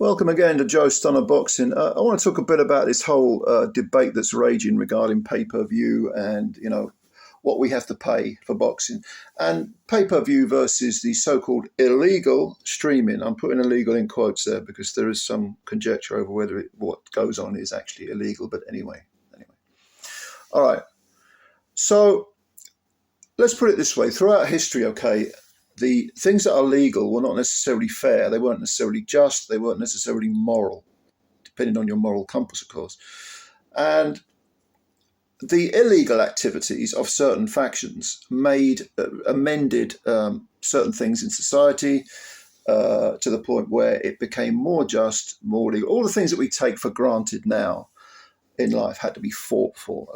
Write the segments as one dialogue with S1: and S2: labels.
S1: Welcome again to Joe Stunner Boxing. I want to talk a bit about this whole debate that's raging regarding pay-per-view and, what we have to pay for boxing. And pay-per-view versus the so-called illegal streaming. I'm putting illegal in quotes there because there is some conjecture over whether what goes on is actually illegal. But anyway. All right. So let's put it this way. Throughout history, the things that are legal were not necessarily fair. They weren't necessarily just. They weren't necessarily moral, depending on your moral compass, of course. And the illegal activities of certain factions amended certain things in society to the point where it became more just, more legal. All the things that we take for granted now in life had to be fought for,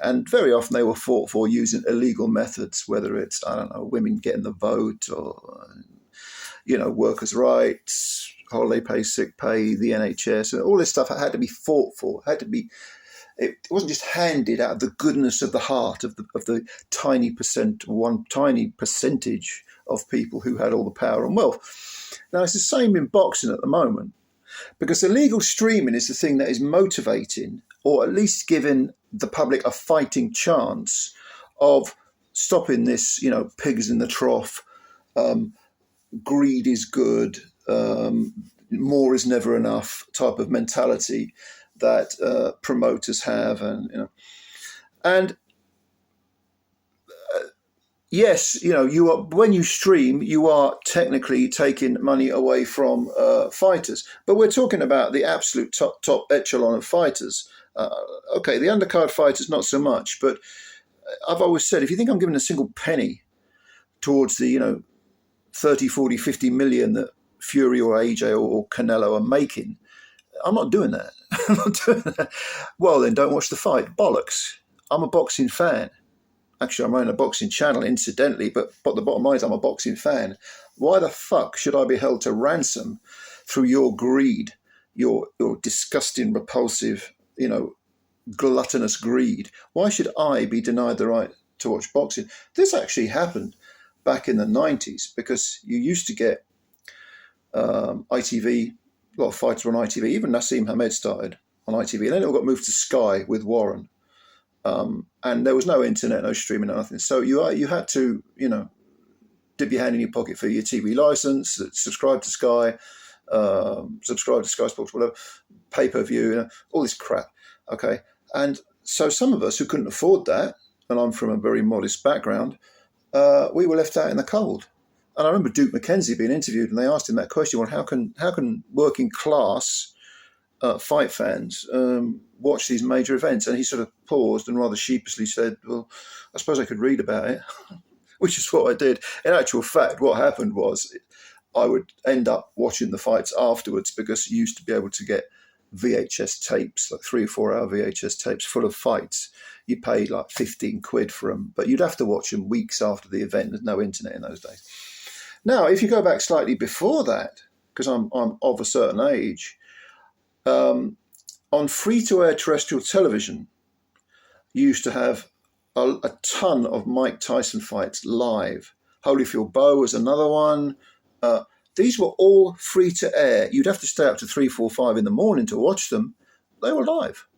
S1: and very often they were fought for using illegal methods, whether it's, women getting the vote or, workers' rights, holiday pay, sick pay, the NHS, and all this stuff had to be fought for, it wasn't just handed out of the goodness of the heart of the tiny percentage of people who had all the power and wealth. Now, it's the same in boxing at the moment, because illegal streaming is the thing that is motivating, or at least giving the public a fighting chance of stopping this, pigs in the trough, greed is good, more is never enough type of mentality that promoters have, yes, you are, when you stream, you are technically taking money away from fighters, but we're talking about the absolute top echelon of fighters. The undercard fighters, not so much, but I've always said, if you think I'm giving a single penny towards the, 30, 40, 50 million that Fury or AJ or Canelo are making, I'm not doing that. I'm not doing that. Well, then don't watch the fight. Bollocks. I'm a boxing fan. Actually, I'm running a boxing channel, incidentally, but the bottom line is I'm a boxing fan. Why the fuck should I be held to ransom through your greed, your disgusting, repulsive, gluttonous greed? Why should I be denied the right to watch boxing? This actually happened back in the 90s, because you used to get ITV, a lot of fighters were on ITV. Even Nassim Hamed started on ITV, and then it all got moved to Sky with Warren. And there was no internet, no streaming, nothing. So you had to, dip your hand in your pocket for your TV license, subscribe to Sky, subscribe to Sky Sports, whatever, pay-per-view, all this crap. Okay. And so some of us who couldn't afford that, and I'm from a very modest background, we were left out in the cold. And I remember Duke McKenzie being interviewed, and they asked him that question: well, how can working class fight fans watch these major events? And he sort of paused and rather sheepishly said, well, I suppose I could read about it, which is what I did. In actual fact, what happened was I would end up watching the fights afterwards, because you used to be able to get VHS tapes, like 3 or 4 hour VHS tapes full of fights. You paid like 15 quid for them, but you'd have to watch them weeks after the event. There's no internet in those days. Now, if you go back slightly before that, because I'm of a certain age, on free-to-air terrestrial television, you used to have a ton of Mike Tyson fights live. Holyfield Bow was another one. These were all free-to-air. You'd have to stay up to 3, 4, 5 in the morning to watch them. They were live.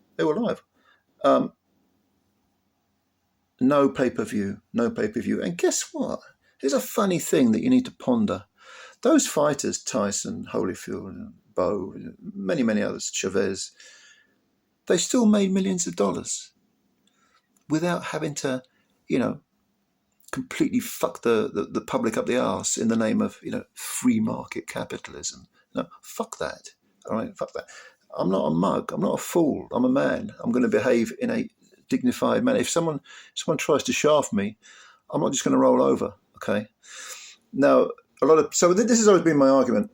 S1: No pay-per-view. And guess what? Here's a funny thing that you need to ponder. Those fighters, Tyson, Holyfield, Bow, many, many others, Chavez, they still made millions of dollars without having to, completely fuck the public up the arse in the name of, free market capitalism. No, fuck that. All right, fuck that. I'm not a mug. I'm not a fool. I'm a man. I'm going to behave in a dignified manner. If someone tries to shaft me, I'm not just going to roll over. Okay. Now, so this has always been my argument.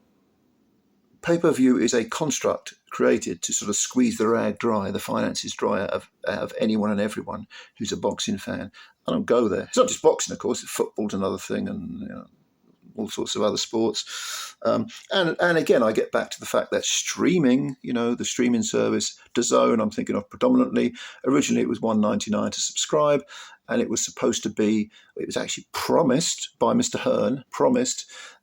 S1: Pay-per-view is a construct created to sort of squeeze the rag dry, the finances dry out of anyone and everyone who's a boxing fan. I don't go there. It's not just boxing, of course. Football's another thing, and all sorts of other sports. And again, I get back to the fact that streaming, the streaming service, DAZN, I'm thinking of predominantly. Originally, it was $1.99 to subscribe. And it was supposed to be, it was actually promised by Mr. Hearn,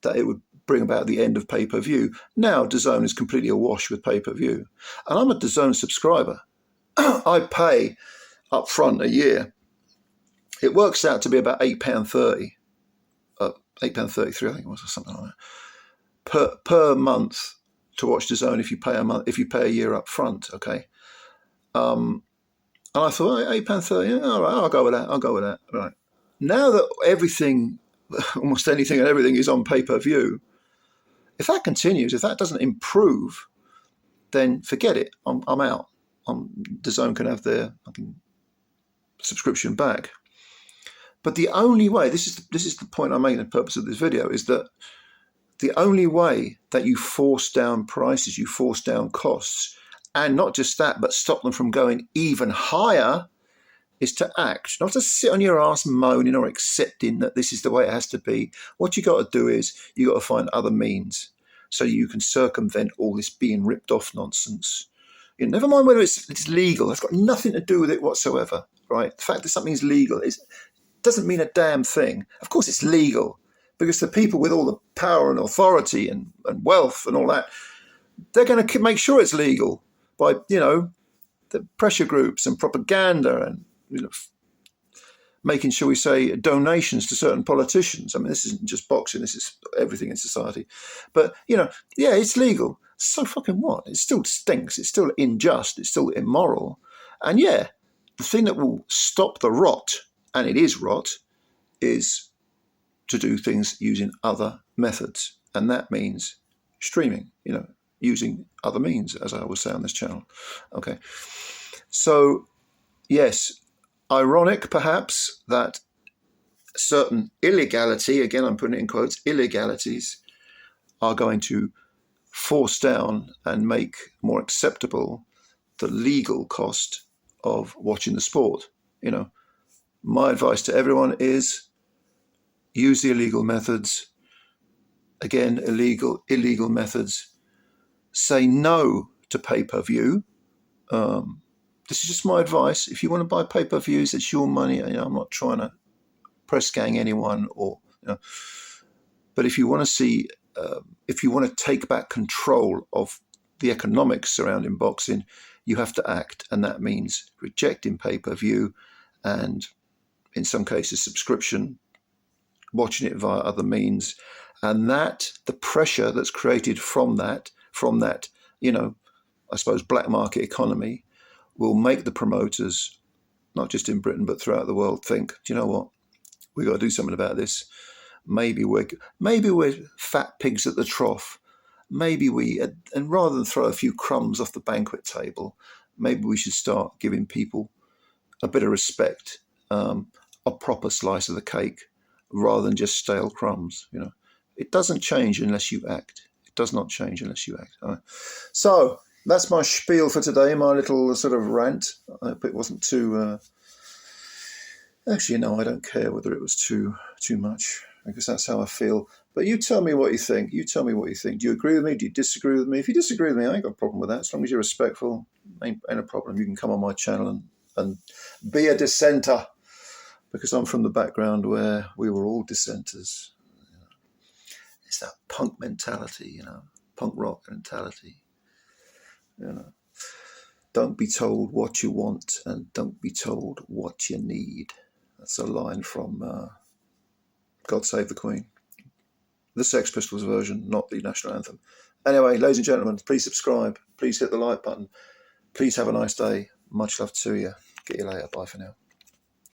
S1: that it would bring about the end of pay-per-view. Now DAZN is completely awash with pay-per-view. And I'm a DAZN subscriber. I pay up front a year. It works out to be about £8.30, £8.33, I think it was, or something like that, per month to watch DAZN if you pay a year up front, okay? And I thought, £8.30, all right, I'll go with that. Right. Now that everything, almost anything and everything is on pay-per-view, if that continues, if that doesn't improve, then forget it. I'm out. DAZN can have their subscription back. But the only way, this is the point I'm making, the purpose of this video, is that the only way that you force down prices, you force down costs, and not just that, but stop them from going even higher, is to act, not to sit on your ass moaning or accepting that this is the way it has to be. What you got to do is you got to find other means so you can circumvent all this being ripped off nonsense. You know, never mind whether it's legal. That's got nothing to do with it whatsoever, right? The fact that something's legal doesn't mean a damn thing. Of course it's legal, because the people with all the power and authority and wealth and all that, they're going to make sure it's legal by, the pressure groups and propaganda and, making, shall we say, donations to certain politicians. I mean, this isn't just boxing, this is everything in society. But, yeah, it's legal. So fucking what? It still stinks. It's still unjust. It's still immoral. And yeah, the thing that will stop the rot, and it is rot, is to do things using other methods. And that means streaming, using other means, as I always say on this channel. Okay. So, yes, ironic perhaps that certain illegality, again I'm putting it in quotes, illegalities, are going to force down and make more acceptable the legal cost of watching the sport. My advice to everyone is use the illegal methods. Again, illegal methods. Say no to pay-per-view. This is just my advice. If you want to buy pay-per-views, it's your money. I'm not trying to press gang anyone, but if you want to see, if you want to take back control of the economics surrounding boxing, you have to act, and that means rejecting pay-per-view, and in some cases subscription, watching it via other means, and that the pressure that's created from that, I suppose, black market economy, will make the promoters, not just in Britain but throughout the world, think, do you know what, we got to do something about this. Maybe we're fat pigs at the trough. Maybe and rather than throw a few crumbs off the banquet table, maybe we should start giving people a bit of respect, a proper slice of the cake, rather than just stale crumbs. It doesn't change unless you act. It does not change unless you act. All right. So that's my spiel for today, my little sort of rant. I hope it wasn't too... Actually, no, I don't care whether it was too much, because that's how I feel. But you tell me what you think. Do you agree with me? Do you disagree with me? If you disagree with me, I ain't got a problem with that. As long as you're respectful, ain't a problem. You can come on my channel and be a dissenter, because I'm from the background where we were all dissenters. It's that punk mentality, punk rock mentality. Don't be told what you want, and don't be told what you need. That's a line from God Save the Queen. The Sex Pistols version, not the national anthem. Anyway, ladies and gentlemen, please subscribe. Please hit the like button. Please have a nice day. Much love to you. Get you later. Bye for now.